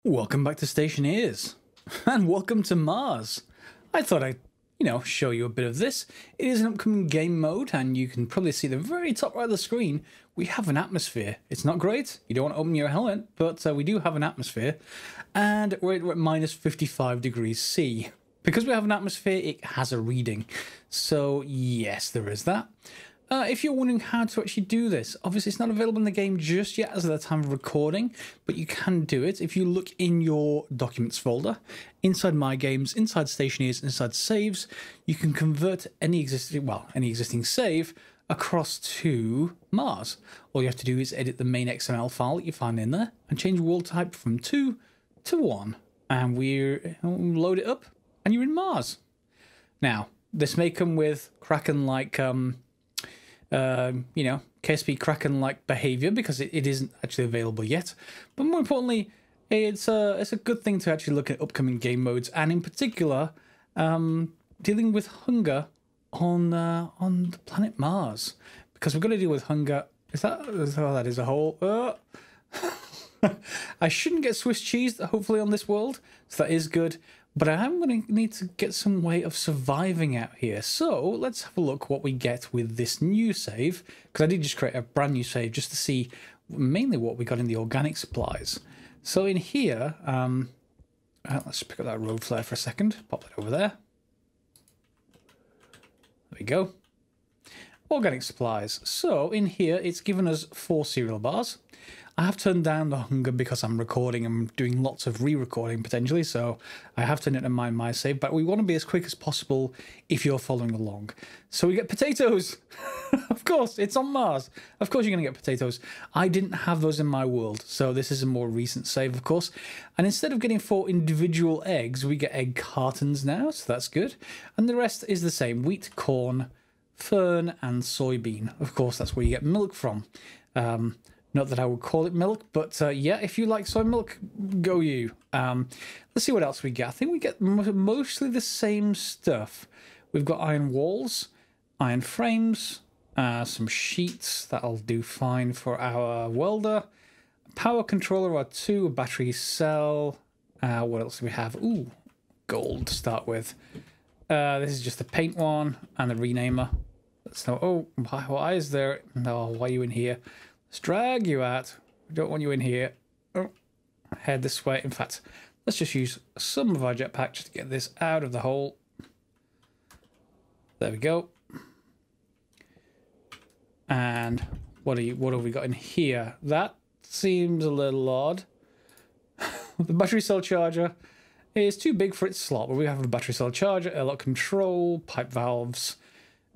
Welcome back to Stationeers, and welcome to Mars. I thought I'd, show you a bit of this. It is an upcoming game mode, and you can probably see the very top right of the screen, we have an atmosphere. It's not great, you don't want to open your helmet, but we do have an atmosphere, and we're at minus 55 degrees C. Because we have an atmosphere, it has a reading. So yes, there is that. If you're wondering how to actually do this, obviously it's not available in the game just yet as of the time of recording, but you can do it. If you look in your documents folder, inside My Games, inside Stationeers, inside Saves, you can convert any existing save across to Mars. All you have to do is edit the main XML file that you find in there and change world type from 2 to 1. And we load it up and you're in Mars. Now, this may come with Kraken-like KSP Kraken-like behavior because it isn't actually available yet. But more importantly, it's a good thing to actually look at upcoming game modes, and in particular, dealing with hunger on the planet Mars, because we're going to deal with hunger. That is a whole. I shouldn't get Swiss cheese, hopefully, on this world, so that is good. But I am going to need to get some way of surviving out here. So let's have a look what we get with this new save. Because I did just create a brand new save just to see mainly what we got in the organic supplies. So in here, let's pick up that road flare for a second. Pop that over there. There we go. Organic supplies. So in here, it's given us 4 cereal bars. I have turned down the hunger because I'm recording. I'm doing lots of re-recording potentially, so I have turned it to my save. But we want to be as quick as possible if you're following along. So we get potatoes. Of course, it's on Mars. Of course you're going to get potatoes. I didn't have those in my world, so this is a more recent save, of course. And instead of getting 4 individual eggs, we get egg cartons now, so that's good. And the rest is the same: wheat, corn, fern, and soybean. Of course, that's where you get milk from. Not that I would call it milk, but yeah, if you like soy milk, go you. Let's see what else we get. I think we get mostly the same stuff. We've got iron walls, iron frames, some sheets. That'll do fine for our welder. Power controller or 2, a battery cell. What else do we have? Ooh, gold to start with. This is just the paint one and the renamer. Let's know. Oh, why is there? No, why are you in here? Let's drag you out. We don't want you in here. Oh, head this way. In fact, let's just use some of our jetpack just to get this out of the hole. There we go. And what have we got in here? That seems a little odd. The battery cell charger is too big for its slot, but we have a battery cell charger, airlock control, pipe valves,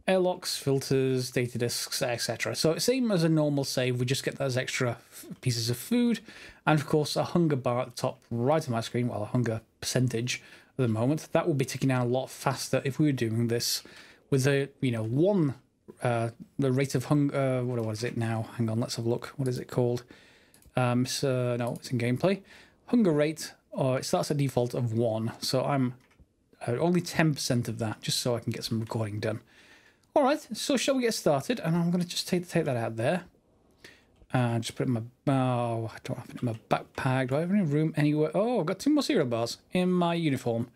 airlocks, filters, data disks, etc. So same as a normal save, we just get those extra pieces of food, and of course a hunger bar at the top right of my screen, well, a hunger percentage at the moment. That will be ticking down a lot faster if we were doing this with a, the rate of hunger, what is it now? Hang on, let's have a look. What is it called? No, it's in gameplay. Hunger rate, it starts at default of 1, so I'm only 10% of that, just so I can get some recording done. All right, so shall we get started? And I'm going to just take that out there. Just put it in my... Oh, I don't have it in my backpack. Do I have any room anywhere? Oh, I've got 2 more cereal bars in my uniform.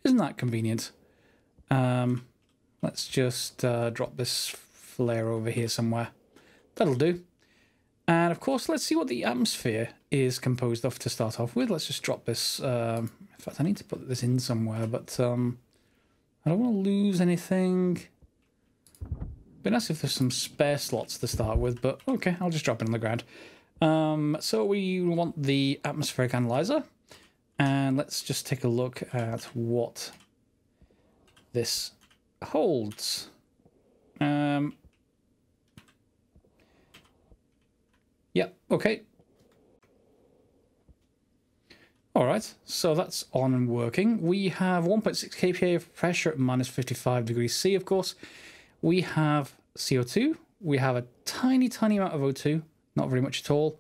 Isn't that convenient? Let's just drop this flare over here somewhere. That'll do. And, of course, let's see what the atmosphere is composed of to start off with. Let's just drop this... in fact, I need to put this in somewhere, but I don't want to lose anything. Be nice if there's some spare slots to start with, but okay, I'll just drop it on the ground. So we want the atmospheric analyzer, and let's just take a look at what this holds. Yeah, okay. All right, so that's on and working. We have 1.6 kPa of pressure at minus 55 degrees C, of course. We have CO2, we have a tiny amount of O2, not very much at all,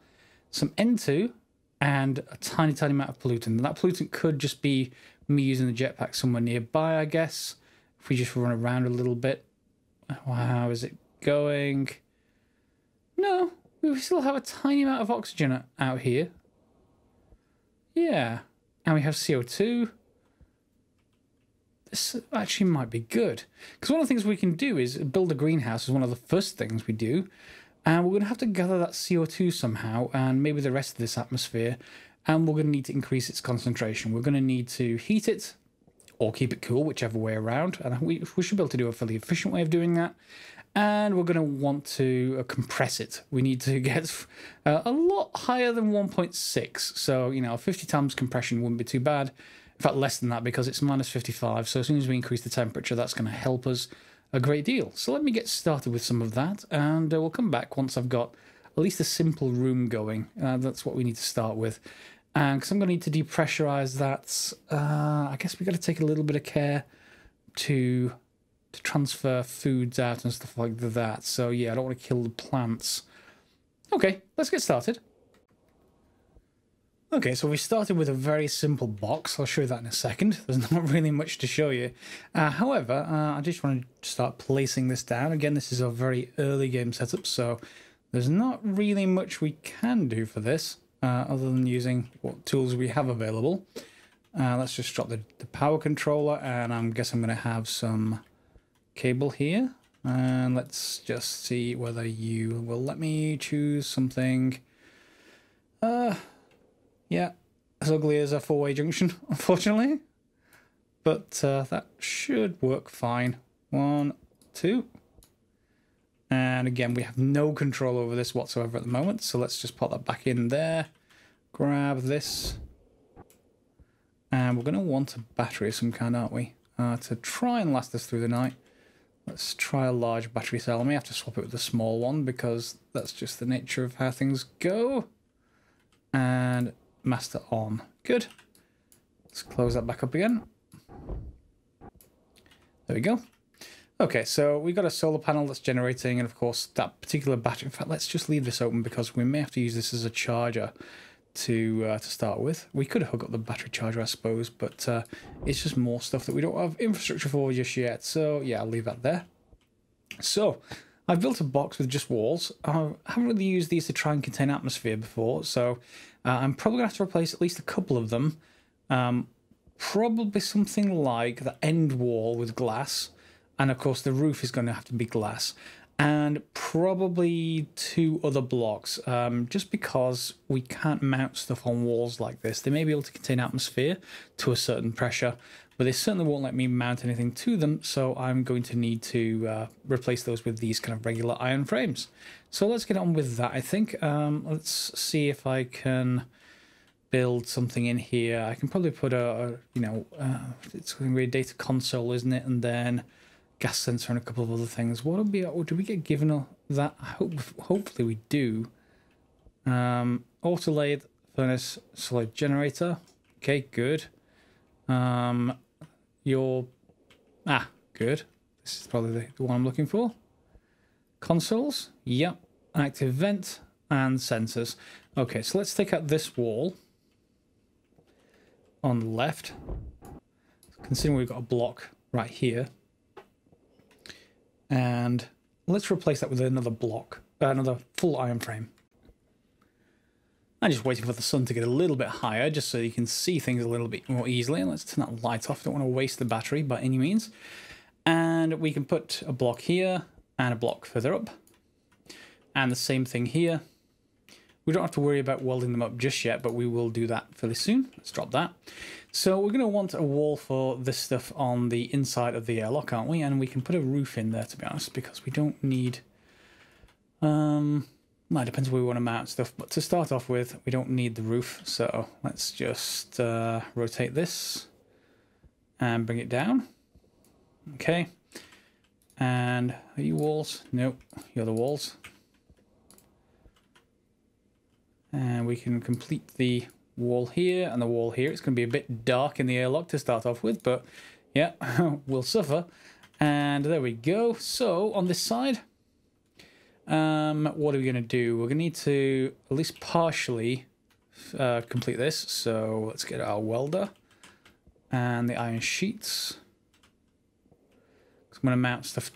some N2, and a tiny amount of pollutant. And that pollutant could just be me using the jetpack somewhere nearby, I guess, if we just run around a little bit. How is it going? No, we still have a tiny amount of oxygen out here. Yeah. And we have CO2. This actually might be good. Because one of the things we can do is build a greenhouse is one of the first things we do. And we're going to have to gather that CO2 somehow and maybe the rest of this atmosphere. And we're going to need to increase its concentration. We're going to need to heat it or keep it cool, whichever way around. And we should be able to do a fairly efficient way of doing that. And we're going to want to compress it. We need to get a lot higher than 1.6. So, you know, 50 times compression wouldn't be too bad. In fact, less than that because it's minus 55. So as soon as we increase the temperature, that's going to help us a great deal. So let me get started with some of that. And we'll come back once I've got at least a simple room going. That's what we need to start with. Because I'm going to need to depressurize that. I guess we've got to take a little bit of care to transfer foods out and stuff like that. So yeah, I don't want to kill the plants. Okay, let's get started. Okay, so we started with a very simple box. I'll show you that in a second. There's not really much to show you. However, I just want to start placing this down. Again, this is a very early game setup, so there's not really much we can do for this other than using what tools we have available. Let's just drop the power controller, and I guess I'm going to have some cable here. And let's just see whether you will let me choose something. Yeah, as ugly as a four-way junction, unfortunately. But that should work fine. 1, 2. And again, we have no control over this whatsoever at the moment. So let's just pop that back in there. Grab this. And we're going to want a battery of some kind, aren't we? To try and last us through the night. Let's try a large battery cell. I may have to swap it with a small one because that's just the nature of how things go. And master on. Good. Let's close that back up again. There we go. Okay, so we've got a solar panel that's generating, and of course that particular battery. In fact, let's just leave this open because we may have to use this as a charger to start with. We could hook up the battery charger, I suppose, but it's just more stuff that we don't have infrastructure for just yet. So yeah, I'll leave that there. So I've built a box with just walls. I haven't really used these to try and contain atmosphere before, so I'm probably going to have to replace at least a couple of them. Probably something like the end wall with glass, and of course the roof is going to have to be glass. And probably 2 other blocks, just because we can't mount stuff on walls like this. They may be able to contain atmosphere to a certain pressure, but they certainly won't let me mount anything to them, so I'm going to need to replace those with these kind of regular iron frames. So let's get on with that, I think. Let's see if I can build something in here. I can probably put it's going to be a data console, isn't it? And then gas sensor and a couple of other things. What would be? Do we get given that? Hopefully we do. Auto lathe, furnace, solid generator. Okay, good. Good. This is probably the one I'm looking for. Consoles. Yep. Active vent and sensors. Okay, so let's take out this wall on the left. Considering we've got a block right here. And let's replace that with another block, another full iron frame. I'm just waiting for the sun to get a little bit higher, just so you can see things a little bit more easily. And let's turn that light off. Don't want to waste the battery by any means. And we can put a block here and a block further up. And the same thing here. We don't have to worry about welding them up just yet, but we will do that fairly soon. Let's drop that. So we're going to want a wall for this stuff on the inside of the airlock, aren't we? And we can put a roof in there, to be honest, because we don't need... well, it depends where we want to mount stuff, but to start off with, we don't need the roof. So let's just rotate this and bring it down. Okay. And are you walls? Nope, you're the walls. And we can complete the wall here and the wall here. It's going to be a bit dark in the airlock to start off with, but yeah, we'll suffer. And there we go. So on this side, what are we going to do? We're going to need to at least partially complete this. So let's get our welder and the iron sheets. I'm going to mount stuff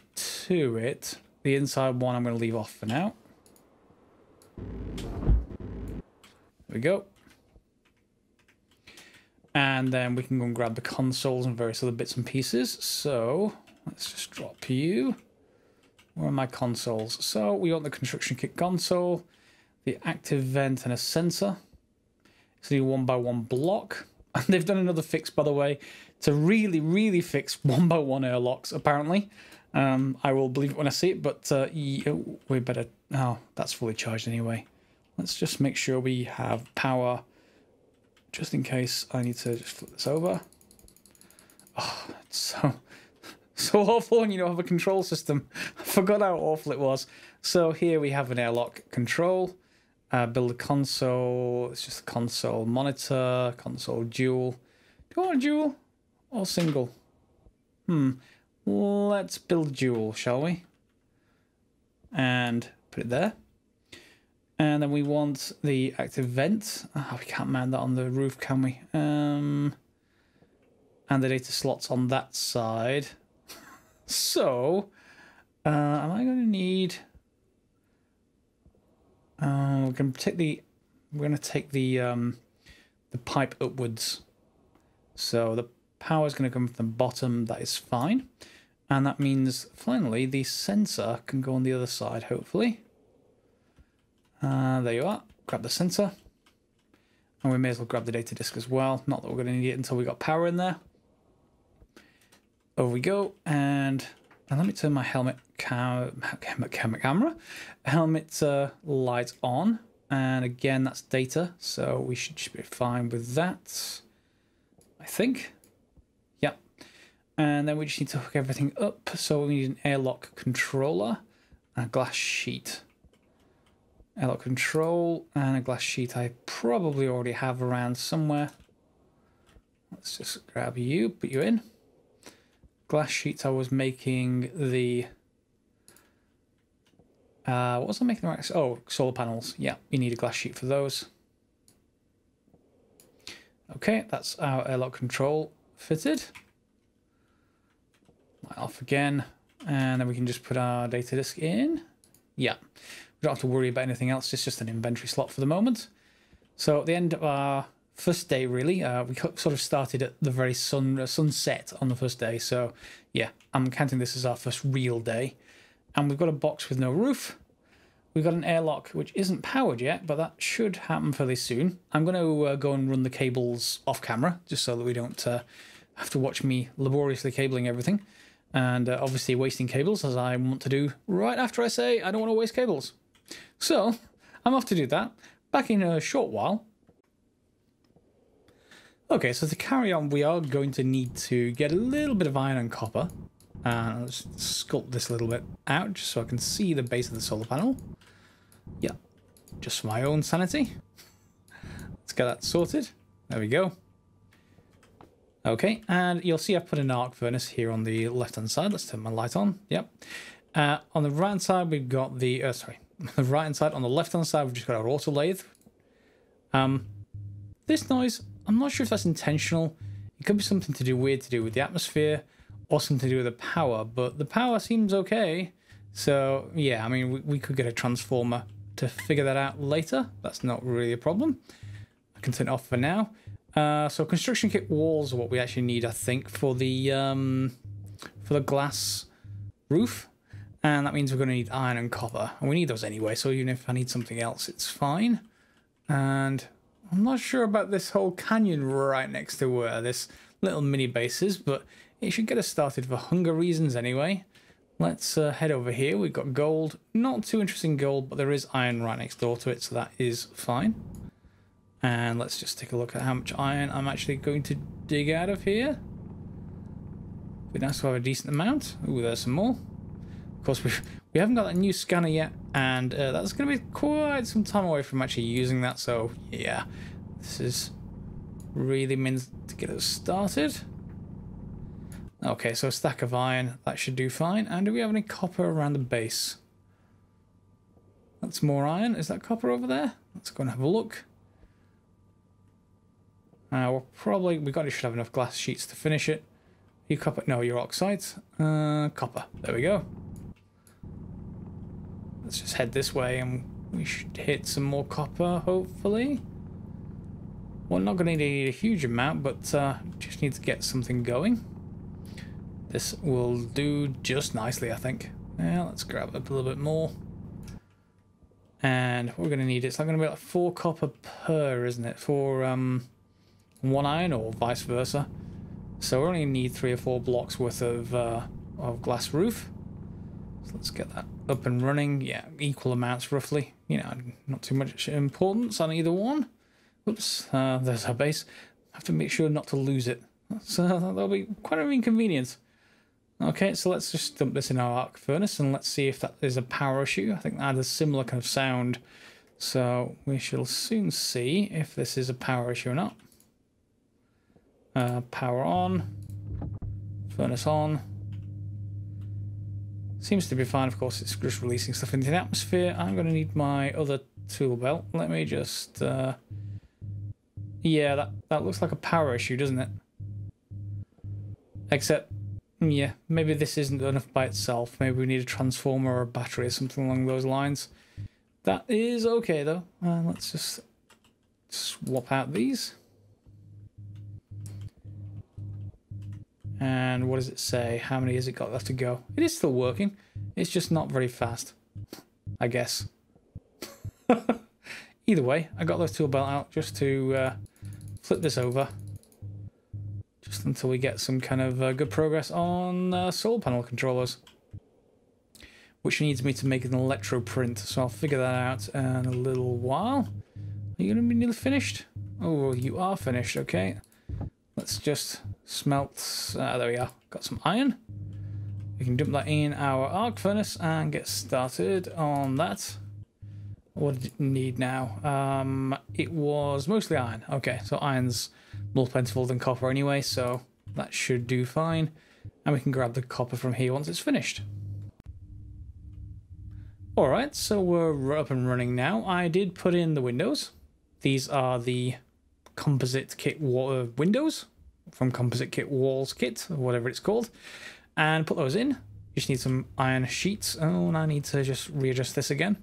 to it. The inside one I'm going to leave off for now. There we go. And then we can go and grab the consoles and various other bits and pieces. So let's just drop you. Where are my consoles? So we want the construction kit console, the active vent and a sensor. It's only 1x1 block. And they've done another fix, by the way, to really fix 1x1 airlocks, apparently. I will believe it when I see it, but we better... Oh, that's fully charged anyway. Let's just make sure we have power, just in case I need to just flip this over. Oh, it's so awful when you don't have a control system. I forgot how awful it was. So here we have an airlock control. Build a console. It's just a console monitor, console dual. Do you want a dual or single? Let's build a dual, shall we? And put it there. And then we want the active vent. Oh, we can't mount that on the roof, can we? And the data slots on that side. So, am I going to need... we're going to take the pipe upwards. So the power is going to come from the bottom. That is fine, and that means finally the sensor can go on the other side. Hopefully, there you are. Grab the sensor, and we may as well grab the data disk as well. Not that we're going to need it until we got power in there. Over we go, and let me turn my helmet light on, and again that's data, so we should be fine with that, I think. Yep. And then we just need to hook everything up, so we need an airlock controller and a glass sheet. Airlock control and a glass sheet I probably already have around somewhere. Let's just grab you, put you in. Glass sheets, I was making the... what was I making? Oh, solar panels. Yeah, you need a glass sheet for those. Okay, that's our airlock control fitted. Light off again. And then we can just put our data disk in. Yeah, we don't have to worry about anything else. It's just an inventory slot for the moment. So at the end of our first day, really, we sort of started at the very sunset on the first day. So yeah, I'm counting this as our first real day. And we've got a box with no roof. We've got an airlock which isn't powered yet, but that should happen fairly soon. I'm going to go and run the cables off camera, just so that we don't have to watch me laboriously cabling everything. And obviously wasting cables, as I want to do right after I say I don't want to waste cables. So I'm off to do that. Back in a short while. Okay, so to carry on, we are going to need to get a little bit of iron and copper. And let's sculpt this a little bit out, just so I can see the base of the solar panel. Yeah, just for my own sanity. Let's get that sorted. There we go. Okay, and you'll see I've put an arc furnace here on the left-hand side. Let's turn my light on. Yep. On the right-hand side, we've got the... sorry. On the right-hand side. On the left-hand side, we've just got our auto lathe. This noise... I'm not sure if that's intentional. It could be something to do with the atmosphere or something to do with the power, but the power seems okay. So yeah, I mean, we could get a transformer to figure that out later. That's not really a problem. I can turn it off for now. So construction kit walls are what we actually need, I think, for the glass roof. And that means we're going to need iron and copper. And we need those anyway, so even if I need something else, it's fine. And... I'm not sure about this whole canyon right next to where this little mini base is, but it should get us started for hunger reasons anyway. Let's head over here. We've got gold. Not too interesting gold, but there is iron right next door to it, so that is fine. And let's just take a look at how much iron I'm actually going to dig out of here. It'd be nice to have a decent amount. Ooh, there's some more. Of course, we haven't got that new scanner yet, and that's going to be quite some time away from actually using that, so yeah, this is really meant to get us started. Okay, so a stack of iron, that should do fine. And do we have any copper around the base? That's more iron. Is that copper over there? Let's go and have a look. We should have enough glass sheets to finish it. You copper? No, you're oxides. Copper. There we go. Let's just head this way and we should hit some more copper, hopefully. We're not going to need a huge amount, but just need to get something going. This will do just nicely, I think. Yeah, let's grab up a little bit more. And we're going to need, it's like going to be like 4 copper per, isn't it? For 1 iron or vice versa. So we only need 3 or 4 blocks worth of glass roof. So let's get that up and running. Yeah, equal amounts roughly. You know, not too much importance on either one. Oops, there's our base. I have to make sure not to lose it. So that'll be quite an inconvenience. Okay, so let's just dump this in our arc furnace and let's see if that is a power issue. I think that had a similar kind of sound. So we shall soon see if this is a power issue or not. Power on. Furnace on. Seems to be fine. Of course, it's just releasing stuff into the atmosphere. I'm going to need my other tool belt. Let me just... yeah, that looks like a power issue, doesn't it? Except... yeah, maybe this isn't enough by itself. Maybe we need a transformer or a battery or something along those lines. That is okay, though. Let's just swap out these. And what does it say? How many has it got left to go? It is still working. It's just not very fast, I guess. Either way, I got those tool belt out just to flip this over. Just until we get some kind of good progress on solar panel controllers. Which needs me to make an electro print, so I'll figure that out in a little while. Are you going to be nearly finished? Oh, you are finished, okay. Let's just smelt, there we are, got some iron. We can dump that in our arc furnace and get started on that. What did it need now? It was mostly iron. Okay, so iron's more plentiful than copper anyway, so that should do fine. And we can grab the copper from here once it's finished. Alright, so we're up and running now. I did put in the windows. These are the composite kit windows from Composite Kit Walls Kit, or whatever it's called. And put those in. Just need some iron sheets. Oh, and I need to just readjust this again,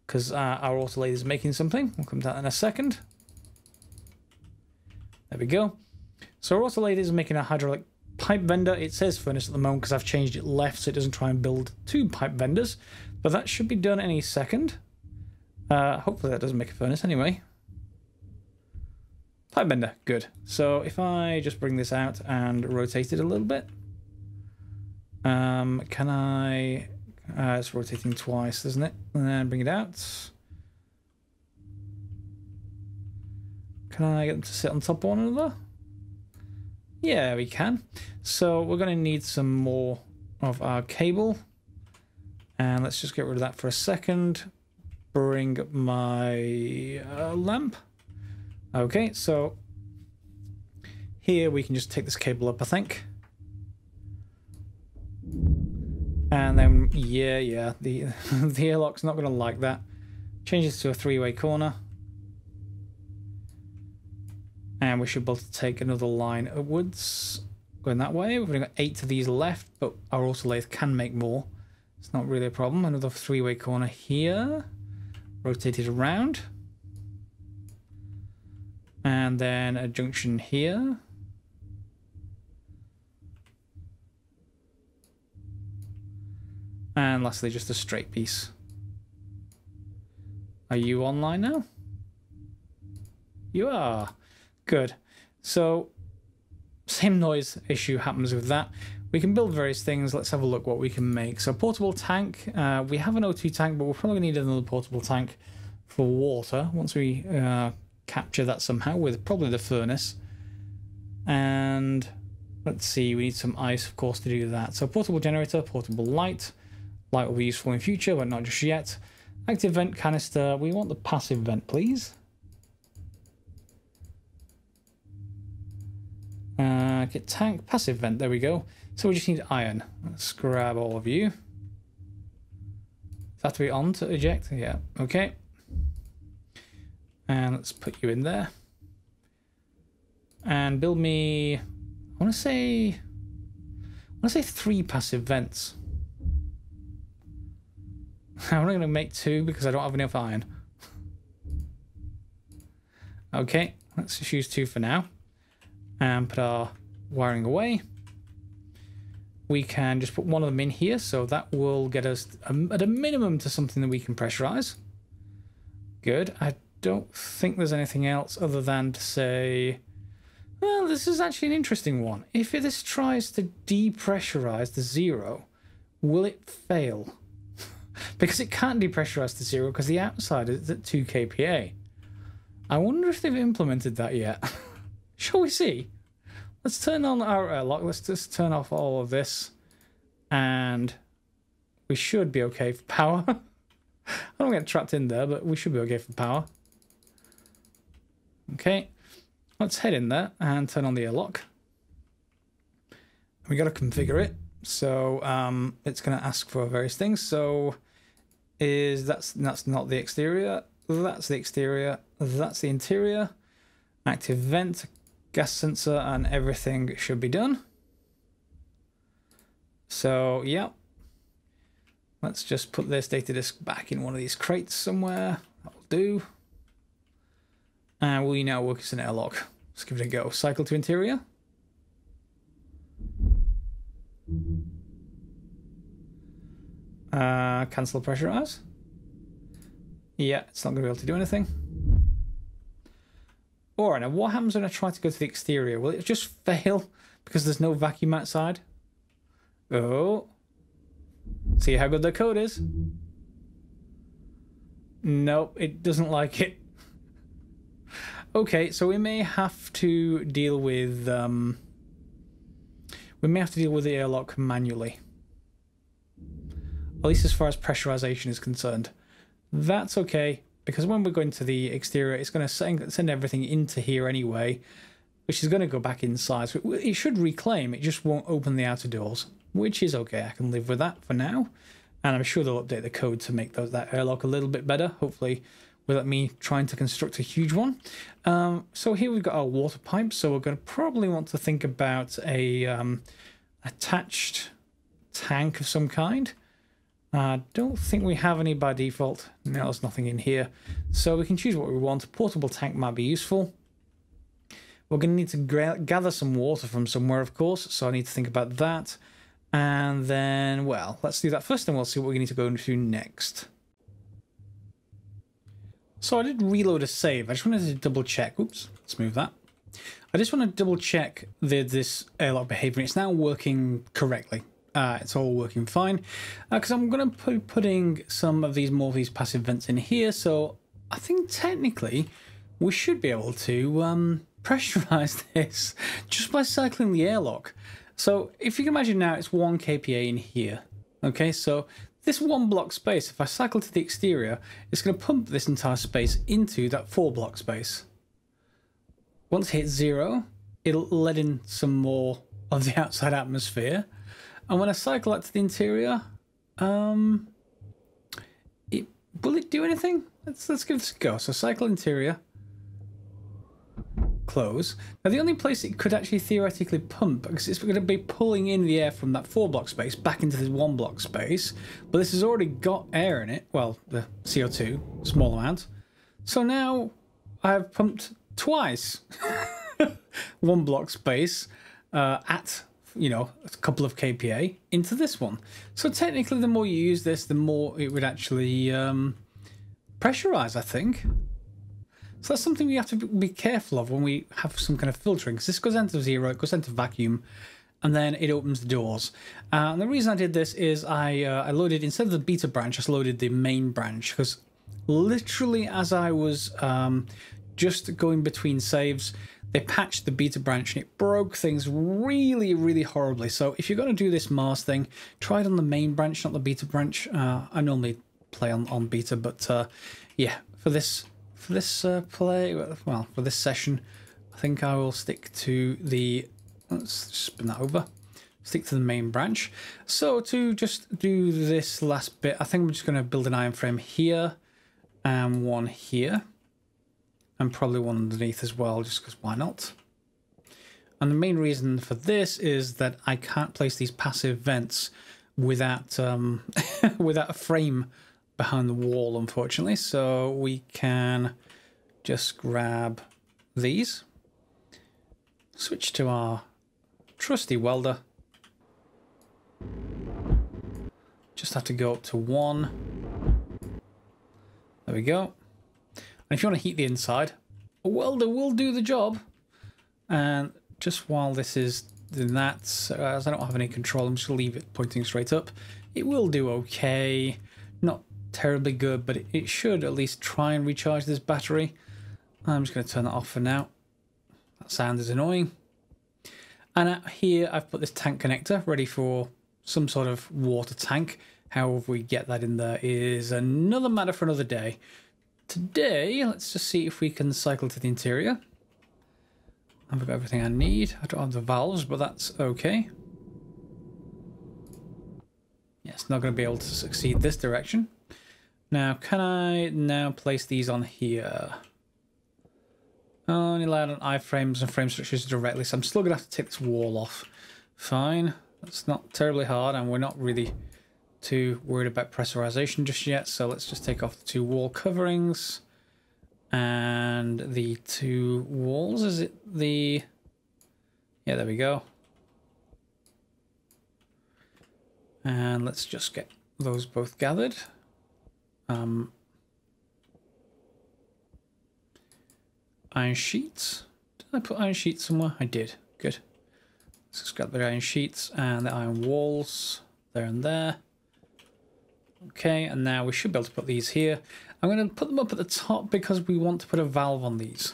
because our autolathe is making something. We'll come to that in a second. There we go. So our autolathe is making a hydraulic pipe bender. It says furnace at the moment because I've changed it left so it doesn't try and build 2 pipe benders. But that should be done any second. Hopefully that doesn't make a furnace anyway. Pipe bender, good. So if I just bring this out and rotate it a little bit. Can I... it's rotating twice, isn't it? And then bring it out. Can I get them to sit on top of one another? Yeah, we can. So we're going to need some more of our cable. And let's just get rid of that for a second. Bring up my lamp. Okay, so here we can just take this cable up, I think. And then, yeah, the airlock's not going to like that. Change this to a 3-way corner. And we should be able to take another line upwards. Going that way. We've only got 8 of these left, but our autolathe can make more. It's not really a problem. Another 3-way corner here. Rotate it around. And then a junction here. And lastly, just a straight piece. Are you online now? You are. Good. So, same noise issue happens with that. We can build various things. Let's have a look what we can make. So, portable tank. We have an O2 tank, but we'll probably need another portable tank for water once we capture that somehow with probably the furnace. And let's see, we need some ice, of course, to do that. So, portable generator, portable light. Light will be useful in future, but not just yet. Active vent canister. We want the passive vent, please. Get tank, passive vent. There we go. So we just need iron. Let's grab all of you. Does that have to be on to eject? Yeah. Okay. And let's put you in there. And build me. I want to say 3 passive vents. I'm not going to make 2 because I don't have enough iron. Okay, Let's just use 2 for now. And put our wiring away. We can just put one of them in here, so that will get us at a minimum to something that we can pressurize. Good. I don't think there's anything else other than to say, well, this is actually an interesting one. If this tries to depressurize to 0, will it fail? Because it can't depressurize to 0 because the outside is at 2 kPa. I wonder if they've implemented that yet. Shall we see? Let's turn on our airlock. Let's just turn off all of this. And we should be okay for power. I don't get trapped in there, but we should be okay for power. Okay. Let's head in there and turn on the airlock. We got to configure it. So it's going to ask for various things. So that's not the exterior. That's the exterior. That's the interior. Active vent. Gas sensor and everything should be done. So, yeah. Let's just put this data disk back in one of these crates somewhere. That'll do. And we now work as an airlock. Let's give it a go. Cycle to interior. Cancel pressurize. Yeah, it's not going to be able to do anything. Alright, now what happens when I try to go to the exterior? Will it just fail because there's no vacuum outside? Oh. See how good the code is? Nope, it doesn't like it. Okay, so we may have to deal with the airlock manually. At least as far as pressurization is concerned. That's okay. Because when we're going to the exterior, it's going to send everything into here anyway, which is going to go back inside. So it should reclaim, it just won't open the outer doors, which is okay. I can live with that for now. And I'm sure they'll update the code to make that airlock a little bit better, hopefully without me trying to construct a huge one. So here we've got our water pipe, so we're going to probably want to think about a attached tank of some kind. I don't think we have any by default. No, there's nothing in here. So we can choose what we want. A portable tank might be useful. We're going to need to gather some water from somewhere, of course. So I need to think about that. And then, well, let's do that first and we'll see what we need to go into next. So I did reload a save. I just wanted to double check. Oops, let's move that. I just want to double check this airlock behavior. It's now working correctly. It's all working fine because I'm going to be putting some of these passive vents in here, so I think technically we should be able to pressurize this just by cycling the airlock. So if you can imagine now, it's 1 kPa in here. Okay, so this 1 block space, if I cycle to the exterior, it's going to pump this entire space into that 4 block space. Once it hits 0, it'll let in some more of the outside atmosphere. And when I cycle out to the interior, will it do anything? Let's give this a go. So cycle interior, close. Now the only place it could actually theoretically pump, because it's going to be pulling in the air from that 4 block space back into this 1 block space, but this has already got air in it. Well, the CO2, small amount. So now I've pumped twice 1 block space at, you know, a couple of kPa into this one. So technically the more you use this, the more it would actually pressurize, I think. So that's something we have to be careful of when we have some kind of filtering, because this goes into 0, it goes into vacuum, and then it opens the doors. And the reason I did this is I loaded, instead of the beta branch, I just loaded the main branch, because literally as I was just going between saves, they patched the beta branch and it broke things really, really horribly. So if you're going to do this Mars thing, try it on the main branch, not the beta branch. I normally play on beta, but yeah, for this session, I think I will stick to the, let's spin that over, stick to the main branch. So to just do this last bit, I think I'm just going to build an iron frame here and one here. And probably one underneath as well, just because why not? And the main reason for this is that I can't place these passive vents without without a frame behind the wall, unfortunately. So we can just grab these. Switch to our trusty welder. Just have to go up to 1. There we go. And if you want to heat the inside, a welder will do the job. And just while this is doing that, as I don't have any control, I'm just going to leave it pointing straight up. It will do okay. Not terribly good, but it should at least try and recharge this battery. I'm just going to turn that off for now. That sound is annoying. And out here, I've put this tank connector ready for some sort of water tank. However we get that in there is another matter for another day. Today, let's just see if we can cycle to the interior. I've got everything I need. I don't have the valves, but that's okay. Yes, not going to be able to succeed this direction. Now, can I now place these on here? Only allowed on iframes and frame structures directly, so I'm still going to have to take this wall off. Fine. That's not terribly hard, and we're not really too worried about pressurization just yet, so let's just take off the 2 wall coverings. And the 2 walls, is it the... Yeah, there we go. And let's just get those both gathered. Iron sheets. Did I put iron sheets somewhere? I did. Good. Let's just grab the iron sheets and the iron walls there and there. Okay, and now we should be able to put these here. I'm going to put them up at the top because we want to put a valve on these.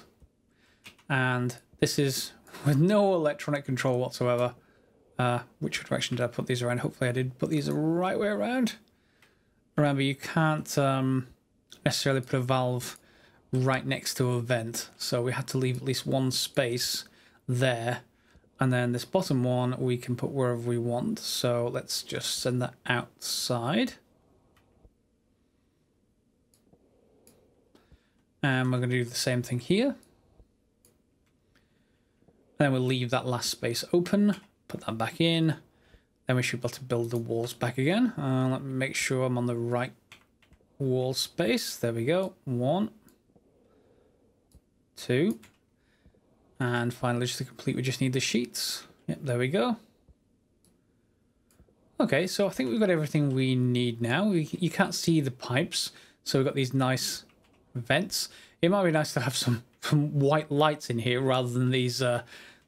And this is with no electronic control whatsoever. Which direction did I put these around? Hopefully I did put these the right way around. Remember, you can't necessarily put a valve right next to a vent. So we had to leave at least one space there. And then this bottom one we can put wherever we want. So let's just send that outside. And we're going to do the same thing here. Then we'll leave that last space open. Put that back in. Then we should be able to build the walls back again. Let me make sure I'm on the right wall space. There we go. 1, 2. And finally, just to complete, we just need the sheets. Yep, there we go. Okay, so I think we've got everything we need now. You can't see the pipes, so we've got these nice vents. It might be nice to have some white lights in here rather than these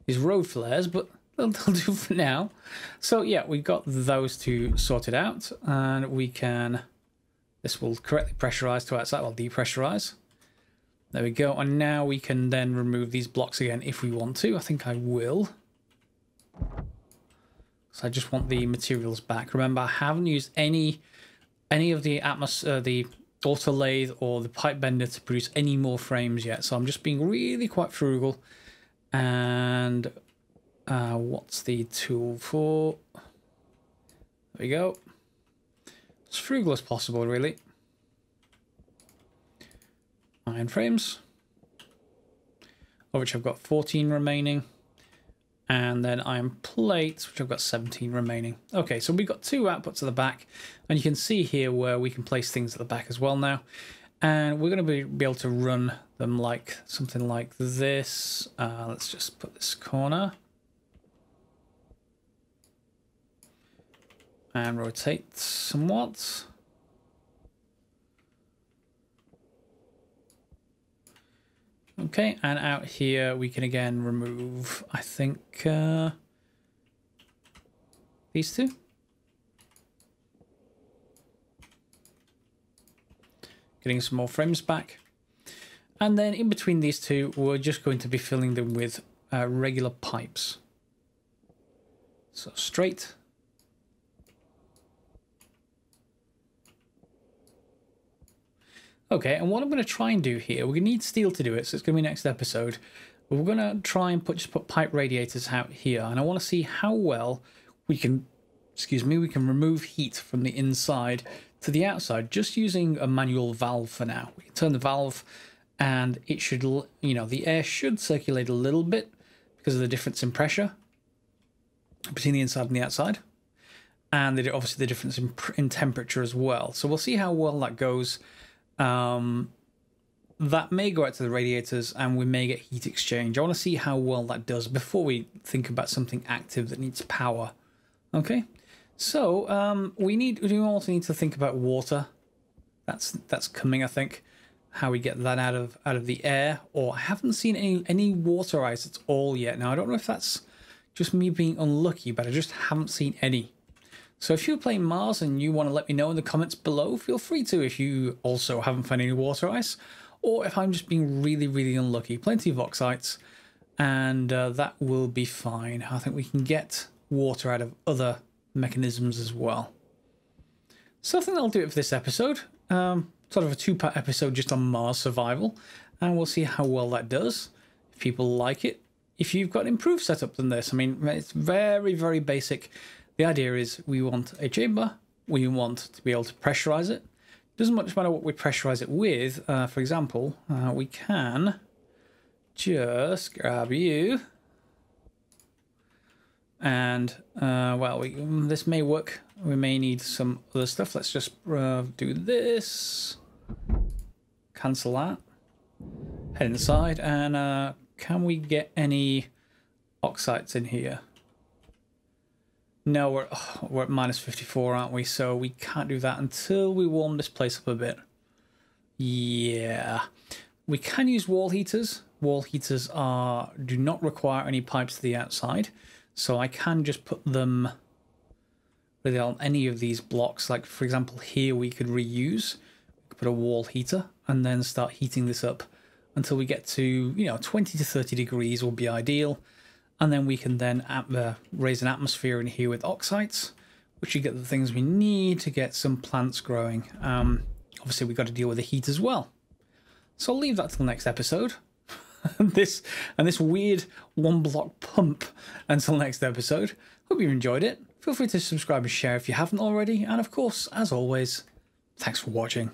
road flares, but they'll do for now. So yeah, we got those two sorted out, and we can... This will correctly pressurize to outside, well, depressurize. There we go, and now we can then remove these blocks again if we want to. I think I will. So I just want the materials back. Remember, I haven't used any of the the auto lathe or the pipe bender to produce any more frames yet. So I'm just being really quite frugal. And what's the tool for? There we go. As frugal as possible, really. Iron frames, of which I've got 14 remaining, and then iron plates, which I've got 17 remaining. Okay, so we've got 2 outputs at the back, and you can see here where we can place things at the back as well now. And we're going to be able to run them like something like this. Let's just put this corner and rotate somewhat. Okay, and out here we can again remove, I think, these 2. Getting some more frames back. And then in between these 2, we're just going to be filling them with regular pipes. So straight. Okay, and what I'm going to try and do here, we're going to need steel to do it, so it's going to be next episode. But we're going to try and just put pipe radiators out here, and I want to see how well we can, we can remove heat from the inside to the outside, just using a manual valve for now. We can turn the valve, and it should, you know, the air should circulate a little bit because of the difference in pressure between the inside and the outside. And obviously the difference in temperature as well. So we'll see how well that goes. that may go out to the radiators and we may get heat exchange. I want to see how well that does before we think about something active that needs power. Okay, so we also need to think about water. That's coming, I think. How we get that out of the air. Or I haven't seen any water ice at all yet. Now I don't know if that's just me being unlucky, but I just haven't seen any. So if you're playing Mars and you want to let me know in the comments below, feel free to, if you also haven't found any water ice, or if I'm just being really, really unlucky. Plenty of oxites, and that will be fine. I think we can get water out of other mechanisms as well. So I think that'll do it for this episode. Sort of a two-part episode just on Mars survival, and we'll see how well that does. If people like it, if you've got an improved setup than this, I mean, it's very, very basic. The idea is we want a chamber, we want to be able to pressurize it. Doesn't much matter what we pressurize it with. For example, we can just grab you, and well, this may work. We may need some other stuff. Let's just do this, cancel that, head inside, and can we get any oxides in here? No, we're at minus 54, aren't we? So we can't do that until we warm this place up a bit. Yeah. We can use wall heaters. Wall heaters do not require any pipes to the outside. So I can just put them really on any of these blocks. Like, for example, here we could reuse. We could put a wall heater and then start heating this up until we get to, you know, 20 to 30 degrees will be ideal. And then we can then raise an atmosphere in here with oxides, which should get the things we need to get some plants growing. Obviously, we've got to deal with the heat as well. So I'll leave that till the next episode. this weird one-block pump until next episode. Hope you enjoyed it. Feel free to subscribe and share if you haven't already. And of course, as always, thanks for watching.